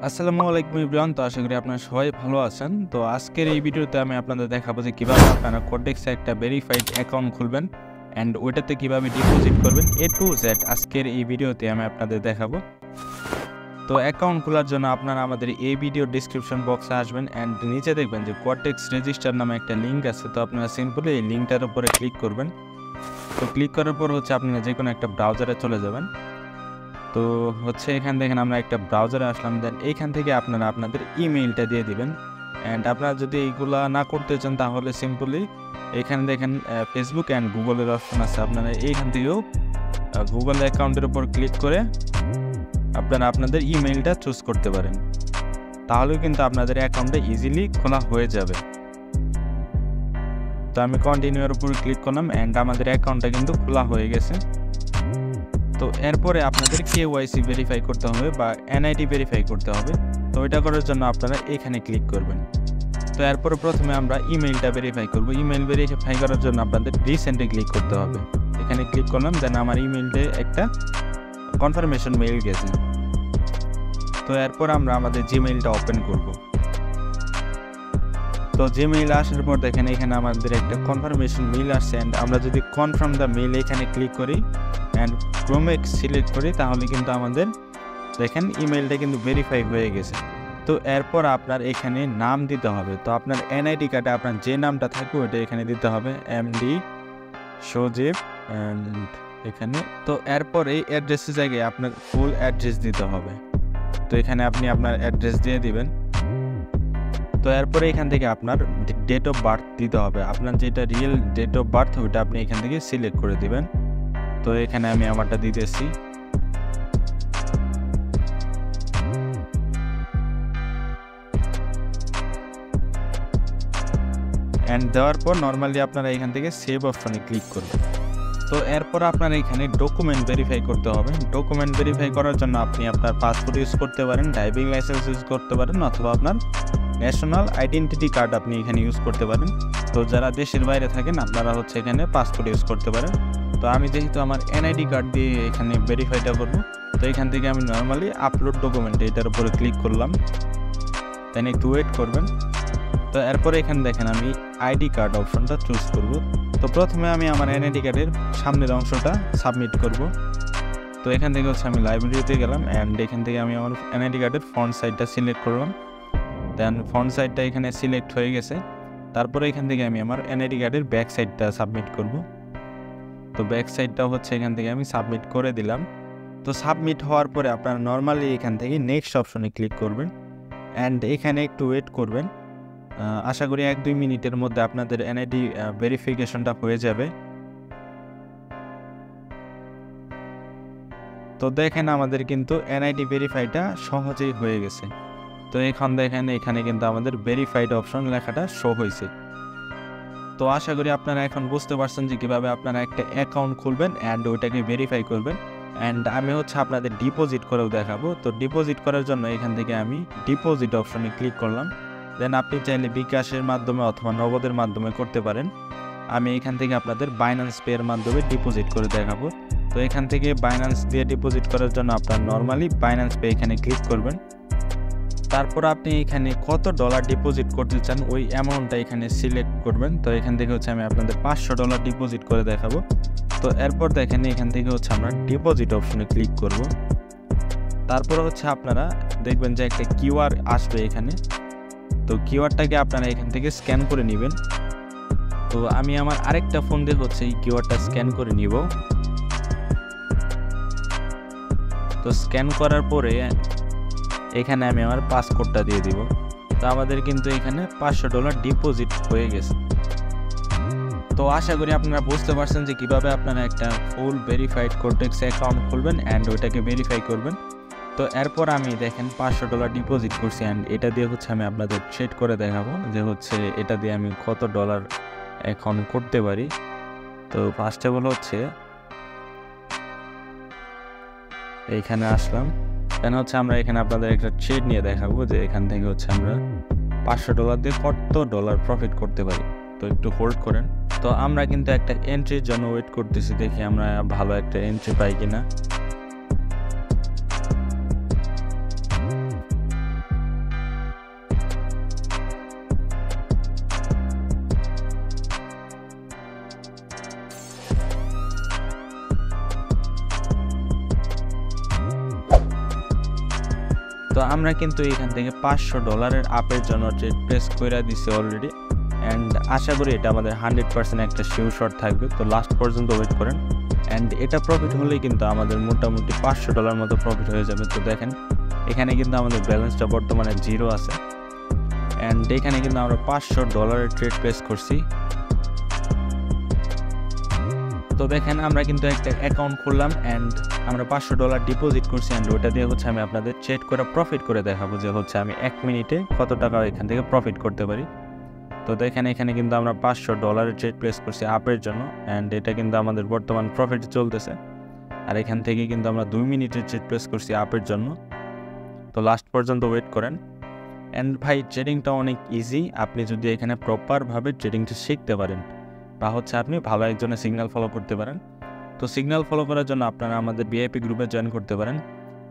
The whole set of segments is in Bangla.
আসসালামু আলাইকুম ইব্রাহিম। তো আশা করি আপনারা সবাই ভালো আছেন। তো আজকের এই ভিডিওতে আমি আপনাদের দেখাবো যে কীভাবে আপনারা কোডেক্সে একটা ভেরিফাইড অ্যাকাউন্ট খুলবেন অ্যান্ড ওইটাতে কীভাবে ডিপোজিট করবেন A to Z আজকের এই ভিডিওতে আমি আপনাদের দেখাবো। তো অ্যাকাউন্ট খোলার জন্য আপনারা আমাদের এই ভিডিও ডিসক্রিপশন বক্সে আসবেন অ্যান্ড নিচে দেখবেন যে কোডেক্স রেজিস্টার নামে একটা লিঙ্ক আছে। তো আপনারা সিম্পলি এই লিঙ্কটার উপরে ক্লিক করবেন। তো ক্লিক করার পর আপনারা যে কোনো একটা ব্রাউজারে চলে যাবেন। তো এখান দেখেন আমরা একটা ব্রাউজারে আসলাম। দেন এইখান থেকে আপনারা আপনাদের ইমেইলটা দিয়ে দিবেন। অ্যান্ড আপনারা যদি এইগুলা না করতে চান তাহলে সিম্পলি এখানে দেখেন ফেসবুক অ্যান্ড গুগলের অপশন আছে। আপনারা এইখান থেকেও গুগল অ্যাকাউন্টের উপর ক্লিক করে আপনারা আপনাদের ইমেইলটা চুজ করতে পারেন, তাহলেও কিন্তু আপনাদের অ্যাকাউন্টটা ইজিলি খোলা হয়ে যাবে। তো আমি কন্টিনিউর উপর ক্লিক করলাম অ্যান্ড আমাদের অ্যাকাউন্টটা কিন্তু খোলা হয়ে গেছে। তো এরপরে আপনাদের KYC ভেরিফাই করতে হবে বা NID ভেরিফাই করতে হবে। তো এটা করার জন্য আপনারা এখানে ক্লিক করবেন। তো এরপরে প্রথমে আমরা ইমেইলটা ভেরিফাই করব। ইমেইল ভেরিফাই করার জন্য আপনাদের রিসেন্টে ক্লিক করতে হবে। এখানে ক্লিক করলাম, দেন আমার ইমেইলে একটা কনফার্মেশন মেইল গেছে। তো এরপর আমরা আমাদের জিমেইলটা ওপেন করব। তো জিমেইল আসার পর দেখেন এখানে আমাদের একটা কনফার্মেশন মেইল আসছে অ্যান্ড আমরা যদি কনফার্ম দ্য মেইল এখানে ক্লিক করি অ্যান্ড ক্রোমে সিলেক্ট করি তাহলে কিন্তু আমাদের দেখেন ইমেইলটা কিন্তু ভেরিফাই হয়ে গেছে। তো এরপর আপনার এখানে নাম দিতে হবে। তো আপনার NID কার্ডে আপনার যে নামটা থাকবে ওটা এখানে দিতে হবে, MD সজীব অ্যান্ড এখানে। তো এরপর এই অ্যাড্রেসের জায়গায় আপনার ফুল অ্যাড্রেস দিতে হবে। তো এখানে আপনি আপনার অ্যাড্রেস দিয়ে দিবেন। তো এরপরে এখান থেকে আপনার ডেট অফ বার্থ দিতে হবে। আপনার যেটা রিয়েল ডেট অফ বার্থ ওইটা আপনি এখান থেকে সিলেক্ট করে দিবেন। তো এখানে আমি আমারটা দিতেছি। অ্যান্ড দেওয়ার পর নর্মালি আপনারা এখান থেকে সেভ অপশনে ক্লিক করবেন। তো এরপর আপনারা এখানে ডকুমেন্ট ভেরিফাই করতে হবে। ডকুমেন্ট ভেরিফাই করার জন্য আপনি আপনার পাসপোর্ট ইউজ করতে পারেন, ড্রাইভিং লাইসেন্স ইউজ করতে পারেন, অথবা আপনার ন্যাশনাল আইডেন্টিটি কার্ড আপনি এখানে ইউজ করতে পারেন। তো যারা দেশের বাইরে থাকেন আপনারা এখানে পাসপোর্ট ইউজ করতে পারেন। তো আমি যেহেতু আমার NID কার্ড দিয়ে এখানে ভেরিফাইটা করব, তো এখান থেকে আমি নর্মালি আপলোড ডকুমেন্ট এটার উপরে ক্লিক করলাম। দেন একটু ওয়েট করবেন। তো এরপরে এখানে দেখেন আমি ID কার্ড অপশনটা চুজ করব। তো প্রথমে আমি আমার NID কার্ডের সামনের অংশটা সাবমিট করব। তো এখান থেকে আমি লাইব্রেরিতে গেলাম অ্যান্ড এখান থেকে আমি আমার NID কার্ডের ফ্রন্ট সাইডটা সিলেক্ট করলাম। দেন ফ্রন্ট সাইডটা এখানে সিলেক্ট হয়ে গেছে। তারপরে এখান থেকে আমি আমার NID কার্ডের ব্যাক সাইডটা সাবমিট করব। তো ব্যাক সাইডটা এখান থেকে আমি সাবমিট করে দিলাম। তো সাবমিট হওয়ার পরে আপনারা নর্মালি এখান থেকে নেক্সট অপশনে ক্লিক করবেন অ্যান্ড এখানে একটু ওয়েট করবেন। আশা করি 1-2 মিনিটের মধ্যে আপনাদের NID ভেরিফিকেশনটা হয়ে যাবে। তো দেখেন আমাদের কিন্তু NID ভেরিফাইটা সহজেই হয়ে গেছে। তো এখন দেখেন এখানে কিন্তু আমাদের ভেরিফাইড অপশন লেখাটা শো হয়েছে। তো আশা করি আপনারা এখন বুঝতে পারছেন যে কীভাবে আপনারা একটা অ্যাকাউন্ট খুলবেন অ্যান্ড ওইটাকে ভেরিফাই করবেন। অ্যান্ড আমি আপনাদের ডিপোজিট করেও দেখাবো। তো ডিপোজিট করার জন্য এখান থেকে আমি ডিপোজিট অপশনে ক্লিক করলাম। দেন আপনি চাইলে বিকাশের মাধ্যমে অথবা নগদের মাধ্যমে করতে পারেন। আমি এখান থেকে আপনাদের বাইন্যান্স পে এর মাধ্যমে ডিপোজিট করে দেখাবো। তো এখান থেকে বাইন্যান্স দিয়ে ডিপোজিট করার জন্য আপনার নর্মালি বাইন্যান্স পে এখানে ক্লিক করবেন। তারপর আপনি এখানে কত ডলার ডিপোজিট করতে চান ওই অ্যামাউন্টটা এখানে সিলেক্ট করবেন। তো এখান থেকে আমি আপনাদের $500 ডিপোজিট করে দেখাবো। তো এরপর দেখেন এখান থেকে আমরা ডিপোজিট অপশনে ক্লিক করব। তারপর আপনারা দেখবেন যে একটা QR আসবে এখানে। তো কিউআরটাকে আপনারা এখান থেকে স্ক্যান করে নেবেন। তো আমি আমার আরেকটা ফোন দিয়ে এই কিউআরটা স্ক্যান করে নিব। তো স্ক্যান করার পরে এখানে আমি আমার পাসপোর্টটা দিয়ে দিব। তো আমাদের কিন্তু এখানে $500 ডিপোজিট হয়ে গেছে। তো আশা করি আপনারা বুঝতে পারছেন যে কিভাবে আপনারা একটা ফুল ভেরিফাইড কোডেক্স অ্যাকাউন্ট খুলবেন অ্যান্ড ওইটাকে ভেরিফাই করবেন। তো এরপর আমি দেখেন $500 ডিপোজিট করছি অ্যান্ড এটা দিয়ে আমি আপনাদের চেক করে দেখাবো যে এটা দিয়ে আমি কত ডলার এখন করতে পারি। তো ফার্স্ট অফ অল এইখানে আসলাম। দেন আমরা এখানে আপনাদের একটা ট্রেড নিয়ে দেখাবো যে এখান থেকে আমরা $500 দিয়ে কত ডলার প্রফিট করতে পারি। তো একটু হোল্ড করেন। তো আমরা কিন্তু একটা এন্ট্রির জন্য ওয়েট করতেছি, দেখি আমরা ভালো একটা এন্ট্রি পাই কিনা। তো আমরা কিন্তু এখান থেকে $500 আপের জন্য ট্রেড প্লেস করে দিছি অলরেডি, অ্যান্ড আশা করি এটা আমাদের 100% একটা শিওর শট থাকবে। তো লাস্ট পর্যন্ত ওয়েট করেন, অ্যান্ড এটা প্রফিট হলেই কিন্তু আমাদের মোটামুটি $500 মতো প্রফিট হয়ে যাবে। তো দেখেন এখানে কিন্তু আমাদের ব্যালেন্সটা বর্তমানে 0 আছে, অ্যান্ড এখানে কিন্তু আমরা $500 ট্রেড প্লেস করছি। তো দেখেন আমরা কিন্তু একটা অ্যাকাউন্ট খুললাম, অ্যান্ড আমরা $500 ডিপোজিট করছি, অ্যান্ড ওটা দিয়ে হচ্ছে আমি আপনাদের ট্রেড করে প্রফিট করে দেখাবো যে হচ্ছে আমি 1 মিনিটে কত টাকা এখান থেকে প্রফিট করতে পারি। তো দেখেন এখানে কিন্তু আমরা $500 ট্রেড প্লেস করছি আপের জন্য, অ্যান্ড এটা কিন্তু আমাদের বর্তমান প্রফিট চলতেছে। আর এখান থেকে কিন্তু আমরা 2 মিনিটের ট্রেড প্লেস করছি আপের জন্য। তো লাস্ট পর্যন্ত ওয়েট করেন, অ্যান্ড ভাই ট্রেডিংটা অনেক ইজি, আপনি যদি এখানে প্রপারভাবে ট্রেডিংটা শিখতে পারেন বা হচ্ছে আপনি ভালো একজনের সিগন্যাল ফলো করতে পারেন। তো সিগন্যাল ফলো করার জন্য আপনারা আমাদের ভিআইপি গ্রুপে জয়েন করতে পারেন।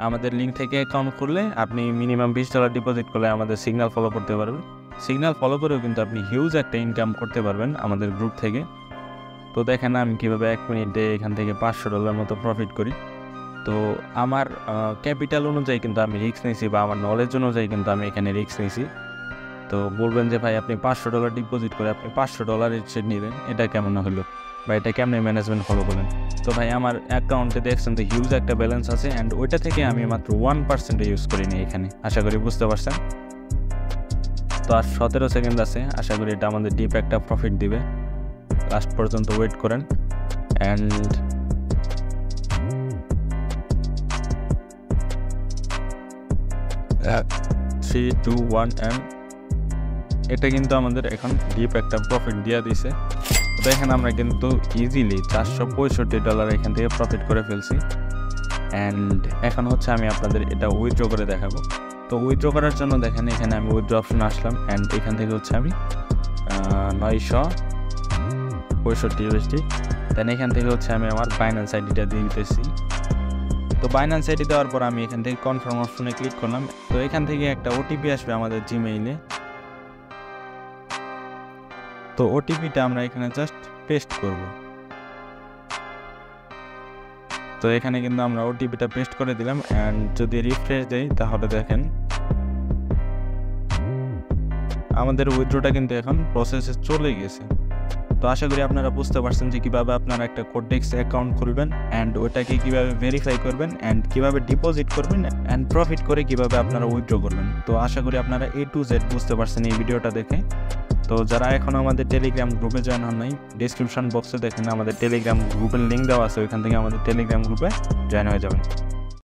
আমাদের লিঙ্ক থেকে অ্যাকাউন্ট খুললে আপনি মিনিমাম $20 ডিপোজিট করলে আমাদের সিগন্যাল ফলো করতে পারবেন। সিগন্যাল ফলো করেও কিন্তু আপনি হিউজ একটা ইনকাম করতে পারবেন আমাদের গ্রুপ থেকে। তো দেখেন আমি কীভাবে 1 মিনিটে এখান থেকে $500 মতো প্রফিট করি। তো আমার ক্যাপিটাল অনুযায়ী কিন্তু আমি রিস্ক নিয়েছি, বা আমার নলেজ অনুযায়ী কিন্তু আমি এখানে রিস্ক নিয়েছি। তো বলবেন যে ভাই আপনি $500 ডিপোজিট করে আপনি $500 ট্রেড নেবেন, এটা কেমন হলো বা এটা কেমন ম্যানেজমেন্ট ফলো করলেন? তো ভাই আমার অ্যাকাউন্টে দেখছেন তো হিউজ একটা ব্যালেন্স আছে, অ্যান্ড ওইটা থেকে আমি মাত্র 1% ইউজ করিনি এখানে। আশা করি বুঝতে পারছেন। তো আর 17 সেকেন্ড আছে, আশা করি এটা আমাদের ডিপ একটা প্রফিট দিবে। লাস্ট পর্যন্ত ওয়েট করেন, অ্যান্ড থ্রি টু ওয়ান এটা কিন্তু আমাদের এখন ডিপ একটা প্রফিট দিয়ে দিছে। দেখেন আমরা কিন্তু ইজিলি $465 এখান থেকে প্রফিট করে ফেলছি, অ্যান্ড এখন হচ্ছে আমি আপনাদের এটা উইথড্র করে দেখাবো। তো উইথড্র করার জন্য দেখেন এখানে আমি উইথড্র অপশনে আসলাম, অ্যান্ড এখান থেকে হচ্ছে আমি 965 USD, দেন এখান থেকে হচ্ছে আমি আমার বাইন্যান্স আইডিটা দিয়ে দিতেছি। তো বাইন্যান্স আইডি দেওয়ার পর আমি এখান থেকে কনফার্ম অপশনে ক্লিক করলাম। তো এখান থেকে একটা ওটিপি আসবে আমাদের জিমেইলে। তো ওটিপিটা আমরা এখানে জাস্ট পেস্ট করব। তো এখানে কিন্তু আমরা ওটিপিটা পেস্ট করে দিলাম, অ্যান্ড যদি রিফ্রেশ দেই তাহলে দেখেন আমাদের উইথড্রটা কিন্তু এখন প্রসেসে চলে গেছে। তো আশা করি আপনারা বুঝতে পারছেন যে কীভাবে আপনারা একটা কোডেক্স অ্যাকাউন্ট খুলবেন, অ্যান্ড ওটাকে কীভাবে ভেরিফাই করবেন, অ্যান্ড কীভাবে ডিপোজিট করবেন, অ্যান্ড প্রফিট করে কীভাবে আপনারা উইথড্র করবেন। তো আশা করি আপনারা A to Z বুঝতে পারছেন এই ভিডিওটা দেখে। তো যারা এখন আমাদের টেলিগ্রাম গ্রুপে জয়েন হন নাই, ডিসক্রিপশন বক্সে দেখেন আমাদের টেলিগ্রাম গ্রুপের লিঙ্ক দেওয়া আছে, ওইখান থেকে আমাদের টেলিগ্রাম গ্রুপে জয়েন হয়ে যাবেন।